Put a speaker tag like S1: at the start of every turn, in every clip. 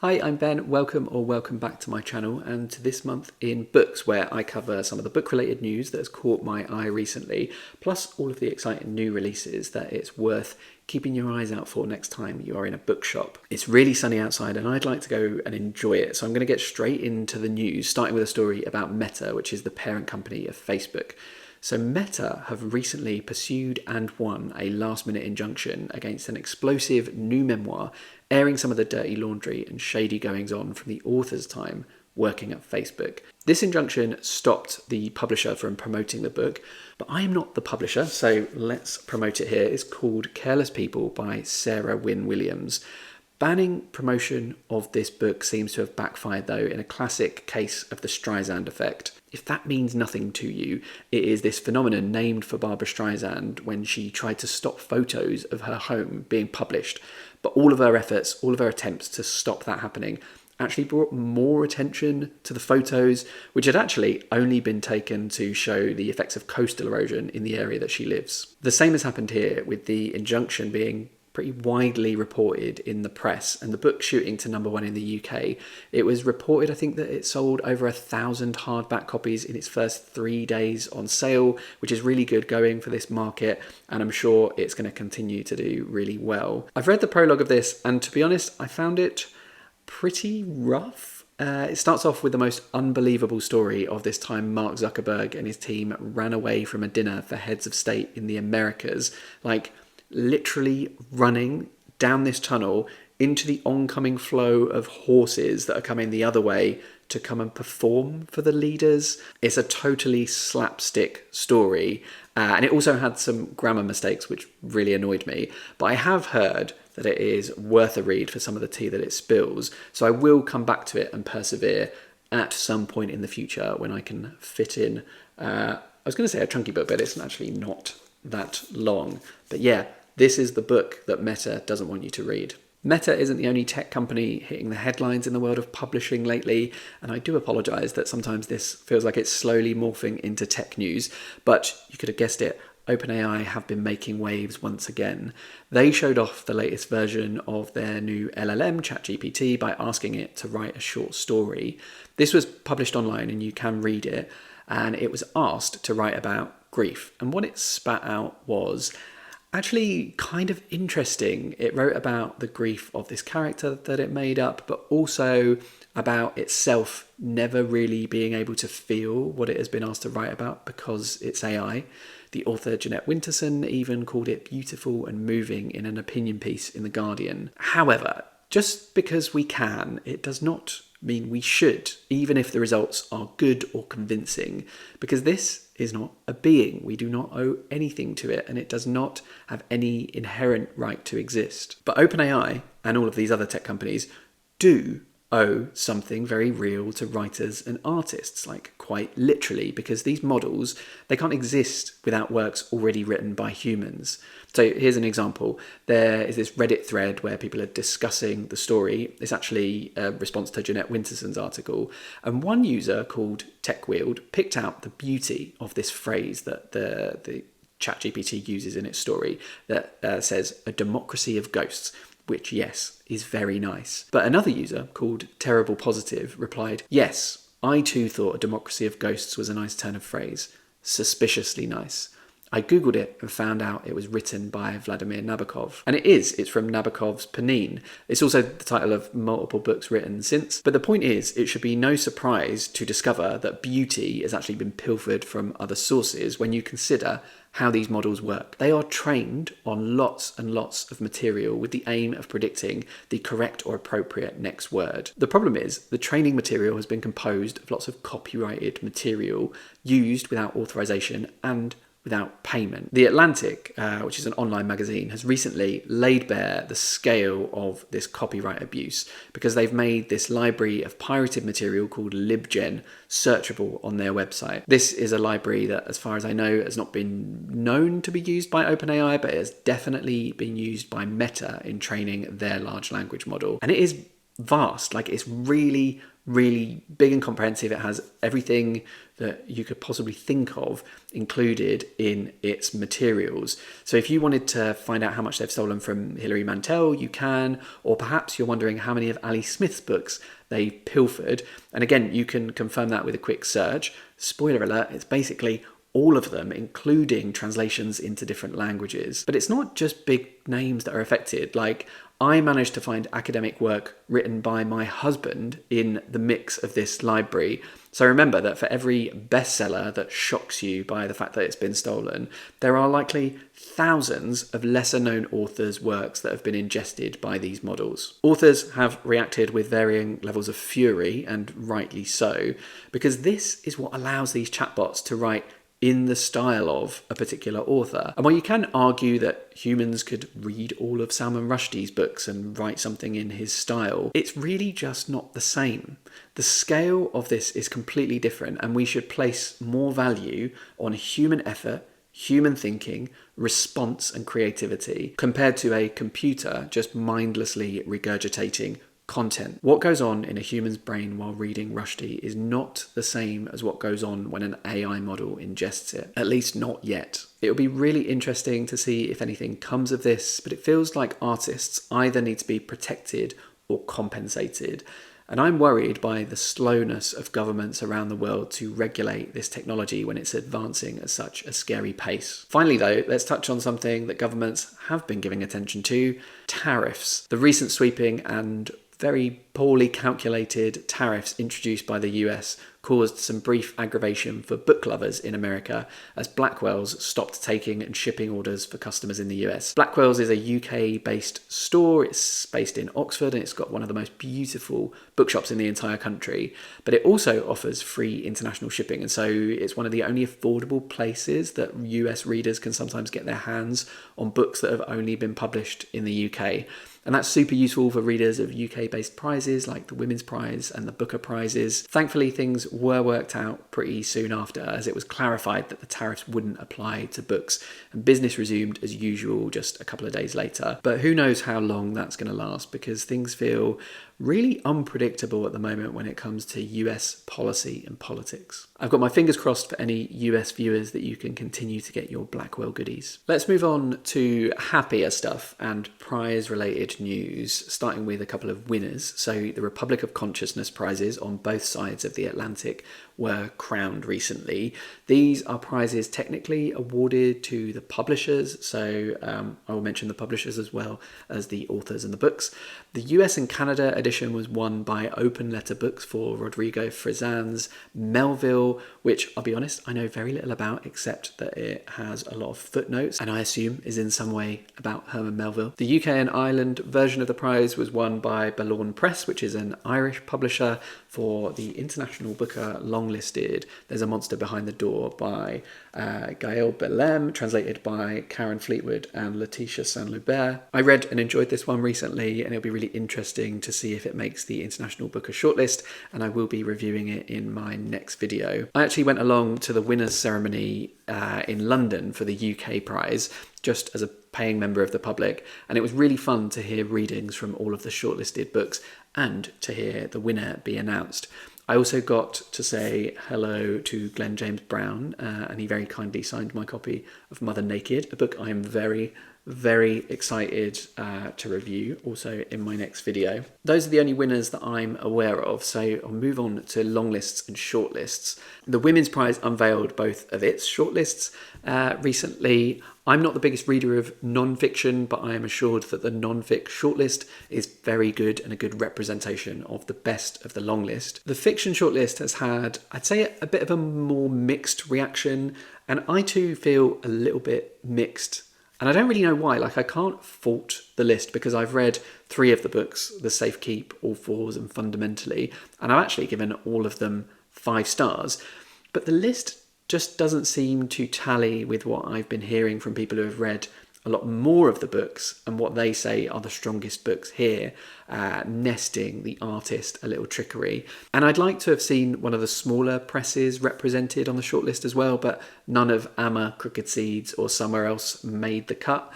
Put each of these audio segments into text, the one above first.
S1: Hi, I'm Ben. Welcome back to my channel and to this month in books, where I cover some of the book-related news that has caught my eye recently, plus all of the exciting new releases that it's worth keeping your eyes out for next time you are in a bookshop. It's really sunny outside and I'd like to go and enjoy it, so I'm going to get straight into the news, starting with a story about Meta, which is the parent company of Facebook. So Meta have recently pursued and won a last-minute injunction against an explosive new memoir airing some of the dirty laundry and shady goings-on from the author's time working at Facebook. This injunction stopped the publisher from promoting the book, but I am not the publisher, so let's promote it here. It's called Careless People by Sarah Wynne Williams. Banning promotion of this book seems to have backfired, though, in a classic case of the Streisand effect. If that means nothing to you, it is this phenomenon named for Barbra Streisand when she tried to stop photos of her home being published. But all of her efforts, all of her attempts to stop that happening actually brought more attention to the photos, which had actually only been taken to show the effects of coastal erosion in the area that she lives. The same has happened here, with the injunction being pretty widely reported in the press and the book shooting to #1 in the UK. It was reported, I think, that it sold over 1,000 hardback copies in its first 3 days on sale, which is really good going for this market, and I'm sure it's going to continue to do really well. I've read the prologue of this, and to be honest, I found it pretty rough. It starts off with the most unbelievable story of this time Mark Zuckerberg and his team ran away from a dinner for heads of state in the Americas, like literally running down this tunnel into the oncoming flow of horses that are coming the other way to come and perform for the leaders. It's a totally slapstick story, and it also had some grammar mistakes which really annoyed me, but I have heard that it is worth a read for some of the tea that it spills, so I will come back to it and persevere at some point in the future when I can fit in, I was going to say a chunky book, but it's actually not that long. But yeah, this is the book that Meta doesn't want you to read. Meta isn't the only tech company hitting the headlines in the world of publishing lately, and I do apologise that sometimes this feels like it's slowly morphing into tech news, but you could have guessed it, OpenAI have been making waves once again. They showed off the latest version of their new LLM, ChatGPT, by asking it to write a short story. This was published online and you can read it, and it was asked to write about grief, and what it spat out was actually kind of interesting. It wrote about the grief of this character that it made up, but also about itself never really being able to feel what it has been asked to write about because it's AI. The author Jeanette Winterson even called it beautiful and moving in an opinion piece in The Guardian. However, just because we can, it does not mean we should, even if the results are good or convincing, because this is not a being. We do not owe anything to it, and it does not have any inherent right to exist. But OpenAI and all of these other tech companies do owe something very real to writers and artists, like quite literally, because these models, they can't exist without works already written by humans. So here's an example. There is this Reddit thread where people are discussing the story. It's actually a response to Jeanette Winterson's article. And one user called TechWheeled picked out the beauty of this phrase that the ChatGPT uses in its story that says, a democracy of ghosts, which, yes, is very nice. But another user called Terrible Positive replied, yes, I too thought a democracy of ghosts was a nice turn of phrase. Suspiciously nice. I googled it and found out it was written by Vladimir Nabokov. And it's from Nabokov's Panine. It's also the title of multiple books written since. But the point is, it should be no surprise to discover that beauty has actually been pilfered from other sources when you consider how these models work. They are trained on lots and lots of material with the aim of predicting the correct or appropriate next word. The problem is, the training material has been composed of lots of copyrighted material used without authorization and without payment. The Atlantic, which is an online magazine, has recently laid bare the scale of this copyright abuse because they've made this library of pirated material called Libgen searchable on their website. This is a library that, as far as I know, has not been known to be used by OpenAI, but it has definitely been used by Meta in training their large language model. And it is vast. Like, it's really, really big and comprehensive. It has everything that you could possibly think of included in its materials. So if you wanted to find out how much they've stolen from Hilary Mantel, you can, or perhaps you're wondering how many of Ali Smith's books they pilfered. And again, you can confirm that with a quick search. Spoiler alert, it's basically all of them, including translations into different languages. But it's not just big names that are affected. Like, I managed to find academic work written by my husband in the mix of this library. So remember that for every bestseller that shocks you by the fact that it's been stolen, there are likely thousands of lesser known authors' works that have been ingested by these models. Authors have reacted with varying levels of fury, and rightly so, because this is what allows these chatbots to write in the style of a particular author. And while you can argue that humans could read all of Salman Rushdie's books and write something in his style, it's really just not the same. The scale of this is completely different, and we should place more value on human effort, human thinking, response and creativity, compared to a computer just mindlessly regurgitating content. What goes on in a human's brain while reading Rushdie is not the same as what goes on when an AI model ingests it, at least not yet. It'll be really interesting to see if anything comes of this, but it feels like artists either need to be protected or compensated. And I'm worried by the slowness of governments around the world to regulate this technology when it's advancing at such a scary pace. Finally though, let's touch on something that governments have been giving attention to: tariffs. The recent sweeping and very poorly calculated tariffs introduced by the US caused some brief aggravation for book lovers in America as Blackwell's stopped taking and shipping orders for customers in the US. Blackwell's is a UK-based store. It's based in Oxford and it's got one of the most beautiful bookshops in the entire country, but it also offers free international shipping, and so it's one of the only affordable places that US readers can sometimes get their hands on books that have only been published in the UK. And that's super useful for readers of UK-based prizes like the Women's Prize and the Booker Prizes. Thankfully, things were worked out pretty soon after, as it was clarified that the tariffs wouldn't apply to books, and business resumed as usual just a couple of days later. But who knows how long that's going to last, because things feel really unpredictable at the moment when it comes to US policy and politics. I've got my fingers crossed for any US viewers that you can continue to get your Blackwell goodies. Let's move on to happier stuff and prize-related news, starting with a couple of winners. So the Republic of Consciousness prizes on both sides of the Atlantic were crowned recently. These are prizes technically awarded to the publishers, so I will mention the publishers as well as the authors and the books. The US and Canada edition was won by Open Letter Books for Rodrigo Frazan's Melville, which I'll be honest, I know very little about, except that it has a lot of footnotes and I assume is in some way about Herman Melville. The UK and Ireland version of the prize was won by Balorn Press, which is an Irish publisher, for the International Booker Longlisted There's a Monster Behind the Door by Gaël Belem, translated by Karen Fleetwood and Letitia Saint-Lubert. I read and enjoyed this one recently, and it'll be really interesting to see if it makes the International Booker shortlist, and I will be reviewing it in my next video. I actually went along to the winners' ceremony in London for the UK prize, just as a paying member of the public, and it was really fun to hear readings from all of the shortlisted books and to hear the winner be announced. I also got to say hello to Glenn James Brown, and he very kindly signed my copy of Mother Naked, a book I am very excited to review, also in my next video. Those are the only winners that I'm aware of, so I'll move on to longlists and shortlists. The Women's Prize unveiled both of its shortlists recently. I'm not the biggest reader of non-fiction, but I am assured that the non-fic shortlist is very good and a good representation of the best of the long list. The fiction shortlist has had, I'd say, a bit of a more mixed reaction, and I too feel a little bit mixed. And I don't really know why. Like, I can't fault the list because I've read 3 of the books, The Safe Keep, All Fours and Fundamentally, and I've actually given all of them 5 stars. But the list just doesn't seem to tally with what I've been hearing from people who have read a lot more of the books and what they say are the strongest books here, Nesting, The Artist, A Little Trickery. And I'd like to have seen one of the smaller presses represented on the shortlist as well, but none of Amma, Crooked Seeds or Somewhere Else made the cut.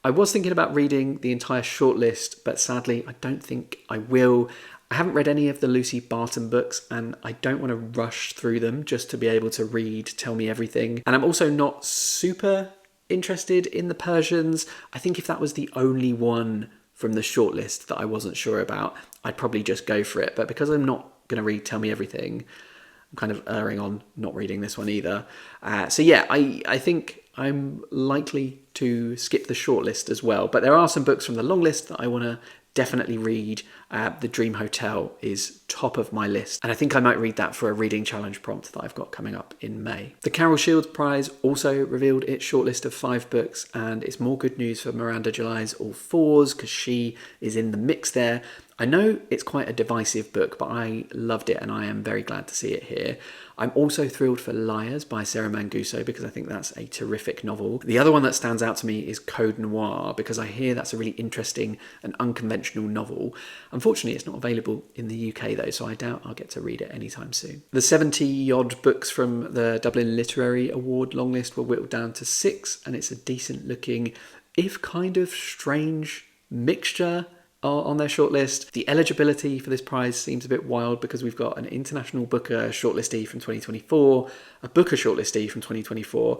S1: I was thinking about reading the entire shortlist, but sadly I don't think I will. I haven't read any of the Lucy Barton books, and I don't want to rush through them just to be able to read Tell Me Everything. And I'm also not super interested in the Persians. I think if that was the only one from the shortlist that I wasn't sure about, I'd probably just go for it. But because I'm not going to read Tell Me Everything, I'm kind of erring on not reading this one either. So yeah, I think I'm likely to skip the shortlist as well. But there are some books from the long list that I want to definitely read. The Dream Hotel is top of my list, and I think I might read that for a reading challenge prompt that I've got coming up in May. The Carol Shields Prize also revealed its shortlist of 5 books, and it's more good news for Miranda July's All Fours because she is in the mix there. I know it's quite a divisive book, but I loved it and I am very glad to see it here. I'm also thrilled for Liars by Sarah Manguso because I think that's a terrific novel. The other one that stands out to me is Code Noir because I hear that's a really interesting and unconventional novel. Unfortunately, it's not available in the UK though, so I doubt I'll get to read it anytime soon. The 70-odd books from the Dublin Literary Award longlist were whittled down to 6, and it's a decent looking, if kind of strange, mixture on their shortlist. The eligibility for this prize seems a bit wild because we've got an International Booker shortlistee from 2024, a Booker shortlistee from 2024,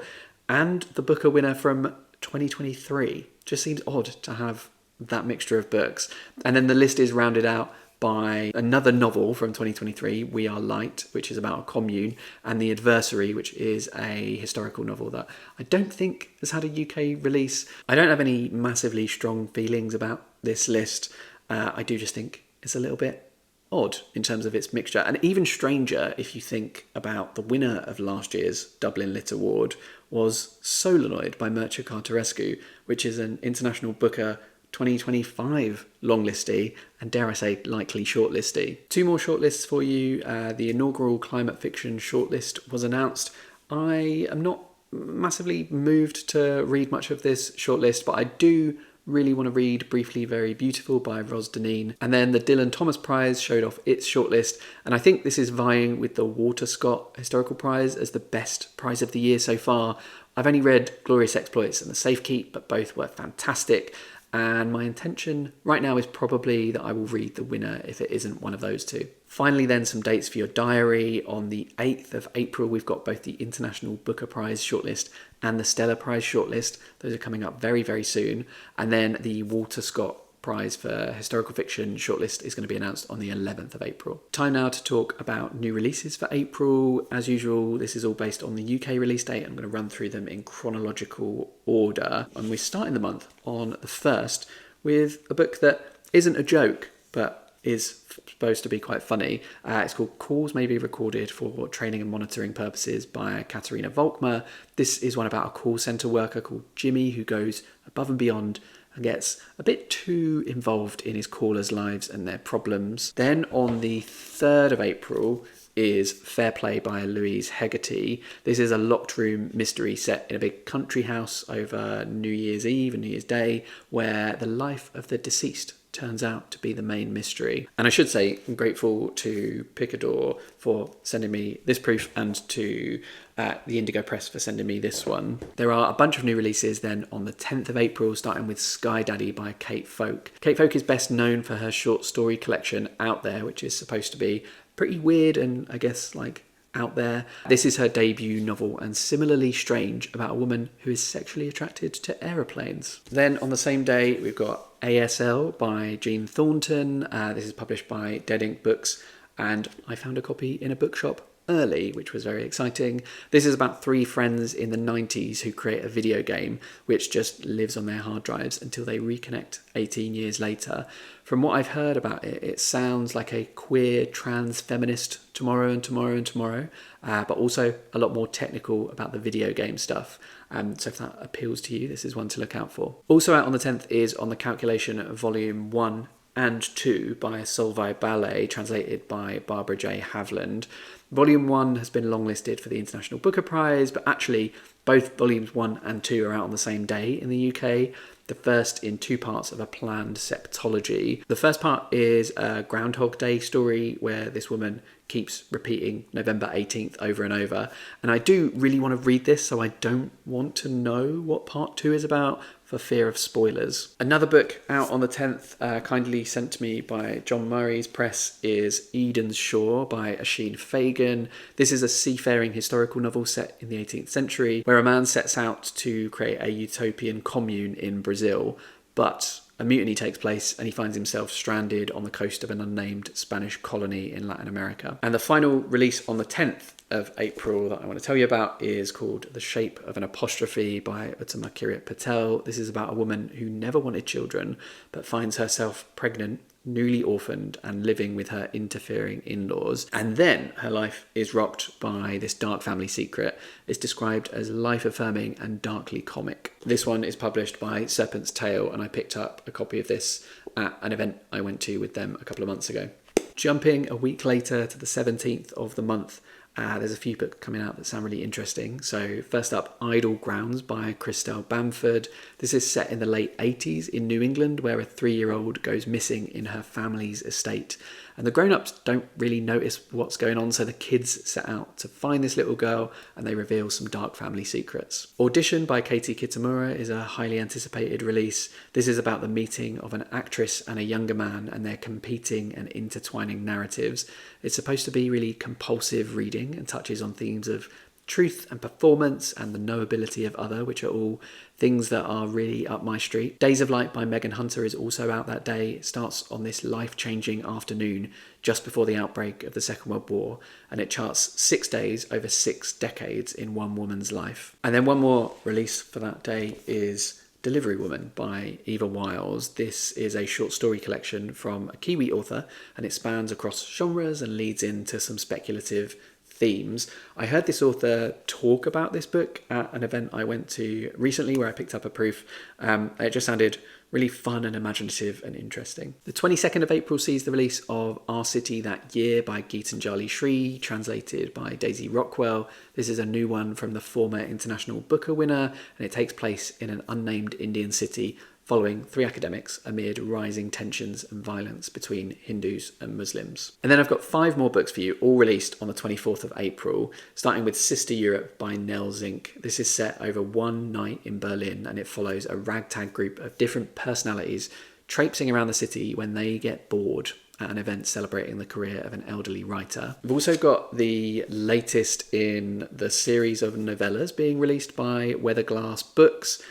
S1: and the Booker winner from 2023. Just seems odd to have that mixture of books. And then the list is rounded out by another novel from 2023, We Are Light, which is about a commune, and The Adversary, which is a historical novel that I don't think has had a UK release. I don't have any massively strong feelings about this list. I do just think it's a little bit odd in terms of its mixture, and even stranger if you think about the winner of last year's Dublin Lit Award was Solenoid by Mircea Cartarescu, which is an International Booker 2025 longlistee and, dare I say, likely shortlistee. 2 more shortlists for you. The inaugural climate fiction shortlist was announced. I am not massively moved to read much of this shortlist, but I do really want to read Briefly Very Beautiful by Ros Deneen. And then the Dylan Thomas Prize showed off its shortlist, and I think this is vying with the Walter Scott Historical Prize as the best prize of the year so far. I've only read Glorious Exploits and The Safekeep, but both were fantastic. And my intention right now is probably that I will read the winner if it isn't one of those two. Finally then, some dates for your diary. On the 8th of April, we've got both the International Booker Prize shortlist and the Stella Prize shortlist. Those are coming up very, very soon. And then the Walter Scott Prize for Historical Fiction shortlist is going to be announced on the 11th of April. Time now to talk about new releases for April. As usual, this is all based on the UK release date. I'm going to run through them in chronological order. And we're starting the month on the 1st with a book that isn't a joke, but is supposed to be quite funny. It's called Calls May Be Recorded for Training and Monitoring Purposes by Katerina Volkmer. This is one about a call centre worker called Jimmy who goes above and beyond and gets a bit too involved in his callers' lives and their problems. Then on the 3rd of April is Fair Play by Louise Hegarty. This is a locked room mystery set in a big country house over New Year's Eve and New Year's Day, where the life of the deceased turns out to be the main mystery. And I should say I'm grateful to Picador for sending me this proof and to the Indigo Press for sending me this one. There are a bunch of new releases then on the 10th of April, starting with Sky Daddy by Kate Folk. Kate Folk is best known for her short story collection Out There, which is supposed to be pretty weird and I guess like out there. This is her debut novel and similarly strange about a woman who is sexually attracted to aeroplanes. Then on the same day we've got ASL by Jean Thornton. This is published by Dead Ink Books and I found a copy in a bookshop early, which was very exciting. This is about 3 friends in the 90s who create a video game which just lives on their hard drives until they reconnect 18 years later. From what I've heard about it, it sounds like a queer, trans, feminist Tomorrow and Tomorrow and Tomorrow, but also a lot more technical about the video game stuff. So if that appeals to you, this is one to look out for. Also out on the 10th is On the Calculation Volume 1 and 2 by Solveig Ballet, translated by Barbara J. Havland. Volume 1 has been longlisted for the International Booker Prize, but actually both Volumes 1 and 2 are out on the same day in the UK. The first in 2 parts of a planned septology. The first part is a Groundhog Day story where this woman keeps repeating November 18th over and over. And I do really want to read this, so I don't want to know what part 2 is about for for fear of spoilers. Another book out on the 10th, kindly sent to me by John Murray's Press, is Eden's Shore by Oisin Fagan. This is a seafaring historical novel set in the 18th century where a man sets out to create a utopian commune in Brazil, but a mutiny takes place and he finds himself stranded on the coast of an unnamed Spanish colony in Latin America. And the final release on the 10th of April that I want to tell you about is called The Shape of an Apostrophe by Uttama Kirit Patel. This is about a woman who never wanted children but finds herself pregnant, newly orphaned, and living with her interfering in-laws. And then her life is rocked by this dark family secret. It's described as life-affirming and darkly comic. This one is published by Serpent's Tail, and I picked up a copy of this at an event I went to with them a couple of months ago. Jumping a week later to the 17th of the month, there's a few books coming out that sound really interesting. So first up, Idle Grounds by Christelle Bamford. This is set in the late 80s in New England, where a 3-year-old goes missing in her family's estate. And the grown-ups don't really notice what's going on, so the kids set out to find this little girl, and they reveal some dark family secrets. Audition by Katie Kitamura is a highly anticipated release. This is about the meeting of an actress and a younger man and their competing and intertwining narratives. It's supposed to be really compulsive reading and touches on themes of truth and performance and the knowability of other, which are all things that are really up my street. Days of Light by Megan Hunter is also out that day. It starts on this life-changing afternoon just before the outbreak of the Second World War, and it charts 6 days over 6 decades in one woman's life. And then one more release for that day is Delivery Woman by Eva Wiles. This is a short story collection from a Kiwi author, and it spans across genres and leads into some speculative themes. I heard this author talk about this book at an event I went to recently where I picked up a proof. It just sounded really fun and imaginative and interesting. The 22nd of April sees the release of Our City That Year by Geetanjali Shree, translated by Daisy Rockwell. This is a new one from the former International Booker winner, and it takes place in an unnamed Indian city following 3 academics amid rising tensions and violence between Hindus and Muslims. And then I've got 5 more books for you, all released on the 24th of April, starting with Sister Europe by Nell Zink. This is set over one night in Berlin, and it follows a ragtag group of different personalities traipsing around the city when they get bored at an event celebrating the career of an elderly writer. We've also got the latest in the series of novellas being released by Weatherglass Books.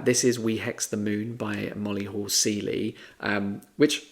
S1: This is We Hex the Moon by Molly Hall Seeley, which,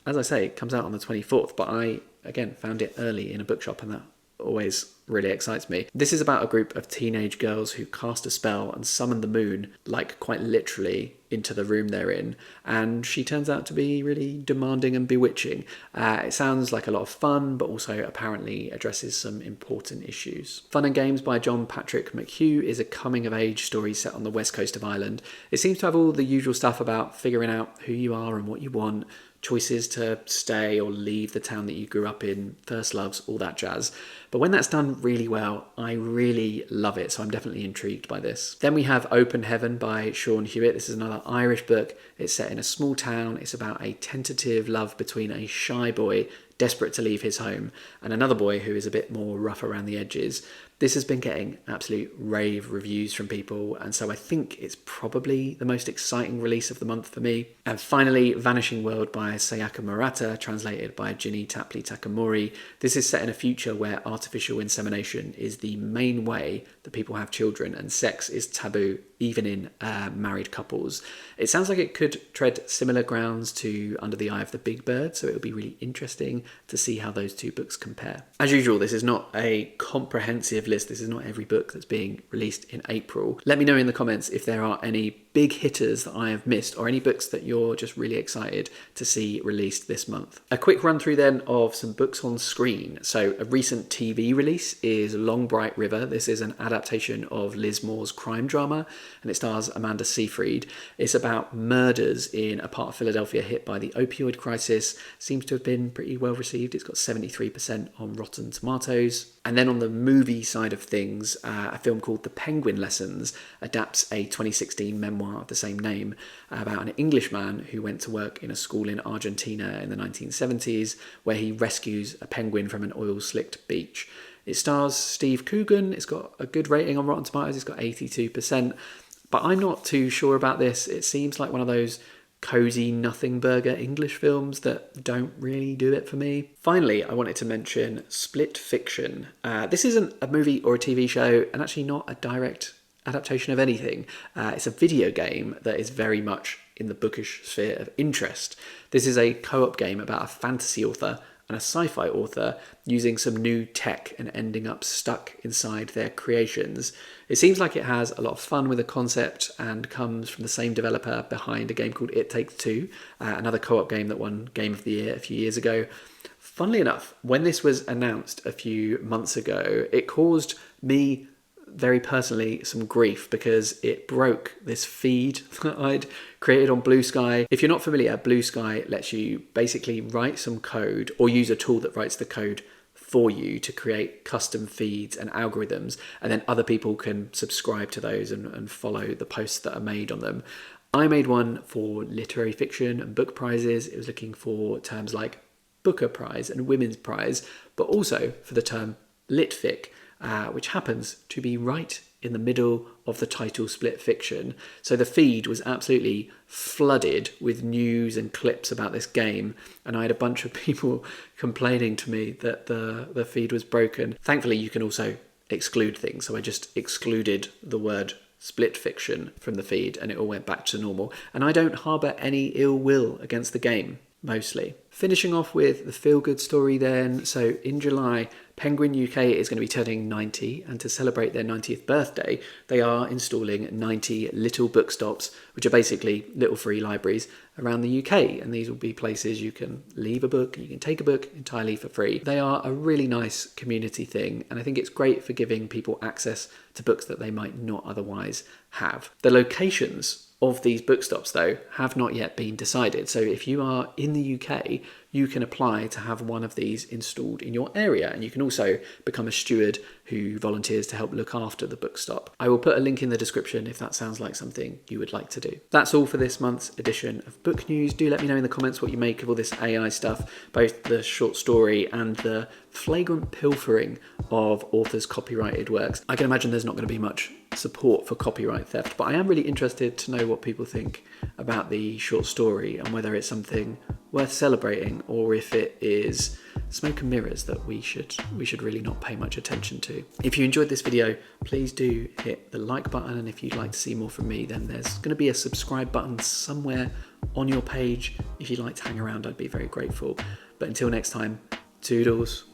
S1: as I say, comes out on the 24th, but I, again, found it early in a bookshop, and that always really excites me. This is about a group of teenage girls who cast a spell and summon the moon, like quite literally, into the room they're in, and she turns out to be really demanding and bewitching. It sounds like a lot of fun, but also apparently addresses some important issues. Fun and Games by John Patrick McHugh is a coming-of-age story set on the west coast of Ireland. It seems to have all the usual stuff about figuring out who you are and what you want, choices to stay or leave the town that you grew up in, first loves, all that jazz. But when that's done really well, I really love it, so I'm definitely intrigued by this. Then we have Open Heaven by Sean Hewitt. This is another Irish book. It's set in a small town. It's about a tentative love between a shy boy desperate to leave his home and another boy who is a bit more rough around the edges. This has been getting absolute rave reviews from people, and so I think it's probably the most exciting release of the month for me. And finally, Vanishing World by Sayaka Murata, translated by Ginny Tapley Takamori. This is set in a future where artificial insemination is the main way that people have children, and sex is taboo even in married couples. It sounds like it could tread similar grounds to Under the Eye of the Big Bird, so it'll be really interesting to see how those two books compare. As usual, this is not a comprehensive list. This is not every book that's being released in April. Let me know in the comments if there are any big hitters that I have missed, or any books that you're just really excited to see released this month. A quick run through then of some books on screen. So a recent TV release is Long Bright River. This is an adaptation of Liz Moore's crime drama, and it stars Amanda Seyfried. It's about murders in a part of Philadelphia hit by the opioid crisis. Seems to have been pretty well received. It's got 73% on Rotten Tomatoes. And then on the movie side of things, a film called The Penguin Lessons adapts a 2016 memoir of the same name about an Englishman who went to work in a school in Argentina in the 1970s, where he rescues a penguin from an oil-slicked beach. It stars Steve Coogan. It's got a good rating on Rotten Tomatoes. It's got 82%. but I'm not too sure about this. It seems like one of those cozy nothing burger English films that don't really do it for me. Finally, I wanted to mention Split Fiction. This isn't a movie or a TV show, and actually not a direct adaptation of anything. It's a video game that is very much in the bookish sphere of interest. This is a co-op game about a fantasy author and a sci-fi author using some new tech and ending up stuck inside their creations. It seems like it has a lot of fun with the concept and comes from the same developer behind a game called It Takes Two, another co-op game that won Game of the Year a few years ago. Funnily enough, when this was announced a few months ago, it caused me very personally some grief because it broke this feed that I'd created on Blue Sky. If you're not familiar, Blue Sky lets you basically write some code or use a tool that writes the code for you to create custom feeds and algorithms, and then other people can subscribe to those and follow the posts that are made on them. I made one for literary fiction and book prizes. It was looking for terms like Booker Prize and Women's Prize, but also for the term Litfic, which happens to be right in the middle of the title Split Fiction. So the feed was absolutely flooded with news and clips about this game, and I had a bunch of people complaining to me that the feed was broken. Thankfully, you can also exclude things, so I just excluded the word Split Fiction from the feed and it all went back to normal. And I don't harbour any ill will against the game, mostly. Finishing off with the Feelgood story then. So in July, Penguin UK is going to be turning 90, and to celebrate their 90th birthday, they are installing 90 little book stops, which are basically little free libraries around the UK. And these will be places you can leave a book and you can take a book entirely for free. They are a really nice community thing, and I think it's great for giving people access to books that they might not otherwise have. The locations of these book stops, though, have not yet been decided. So if you are in the UK, you can apply to have one of these installed in your area, and you can also become a steward who volunteers to help look after the book stop. I will put a link in the description if that sounds like something you would like to do. That's all for this month's edition of Book News. Do let me know in the comments what you make of all this AI stuff, both the short story and the flagrant pilfering of authors' copyrighted works. I can imagine there's not going to be much support for copyright theft, but I am really interested to know what people think about the short story and whether it's something worth celebrating or if it is smoke and mirrors that we should really not pay much attention to. If you enjoyed this video, please do hit the like button, and if you'd like to see more from me, then there's going to be a subscribe button somewhere on your page. If you'd like to hang around, I'd be very grateful. But until next time, toodles.